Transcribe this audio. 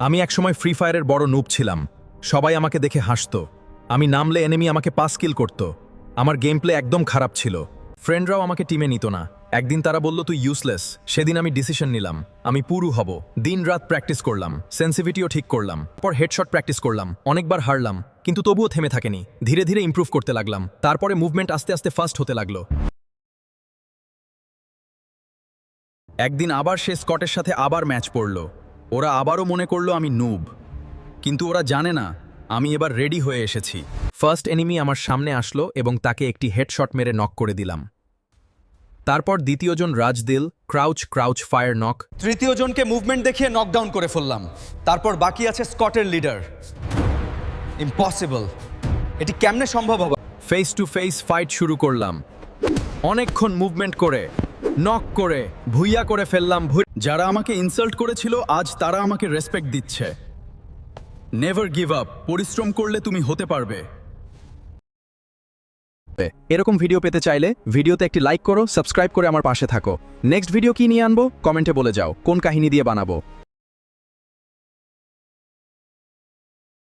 আমি একসময় ফ্রি ফায়ারের বড় নুব ছিলাম। সবাই আমাকে দেখে হাসতো। আমি নামলে এনিমি আমাকে পাস কিল করত। আমার গেম প্লে একদম খারাপ ছিল। ফ্রেন্ডরাও আমাকে টিমে নিত না। একদিন তারা বলল তুই ইউজলেস। সেদিন আমি ডিসিশন নিলাম, আমি পুরু হব। দিন রাত প্র্যাকটিস করলাম, সেন্সিভিটিও ঠিক করলাম, পর হেডশট প্র্যাকটিস করলাম। অনেকবার হারলাম, কিন্তু তবুও থেমে থাকেনি। ধীরে ধীরে ইমপ্রুভ করতে লাগলাম। তারপরে মুভমেন্ট আস্তে আস্তে ফাস্ট হতে লাগলো। একদিন আবার সে স্কটের সাথে আবার ম্যাচ পড়ল। ওরা আবারও মনে করলো আমি নুব, কিন্তু ওরা জানে না আমি এবার রেডি হয়ে এসেছি। ফার্স্ট এনিমি আমার সামনে আসলো এবং তাকে একটি হেডশট মেরে নক করে দিলাম। তারপর দ্বিতীয়জন রাজদিল ক্রাউচ ক্রাউচ ফায়ার নক। তৃতীয় জনকে মুভমেন্ট দেখিয়ে নকডাউন করে ফেললাম। তারপর বাকি আছে স্কটের লিডার। ইম্পসিবল, এটি কেমনে সম্ভব হবে? ফেস টু ফেস ফাইট শুরু করলাম। অনেকক্ষণ মুভমেন্ট করে, নক করে, ভুইয়া করে ফেললাম। যারা আমাকে ইনসাল্ট করেছিল আজ তারা আমাকে রেসপেক্ট দিচ্ছে। নেভার গিভ আপ, পরিশ্রম করলে তুমি হতে পারবে। এরকম ভিডিও পেতে চাইলে ভিডিওতে একটি লাইক করো, সাবস্ক্রাইব করে আমার পাশে থাকো। নেক্সট ভিডিও কি নিয়ে আনবো কমেন্টে বলে যাও, কোন কাহিনী দিয়ে বানাবো।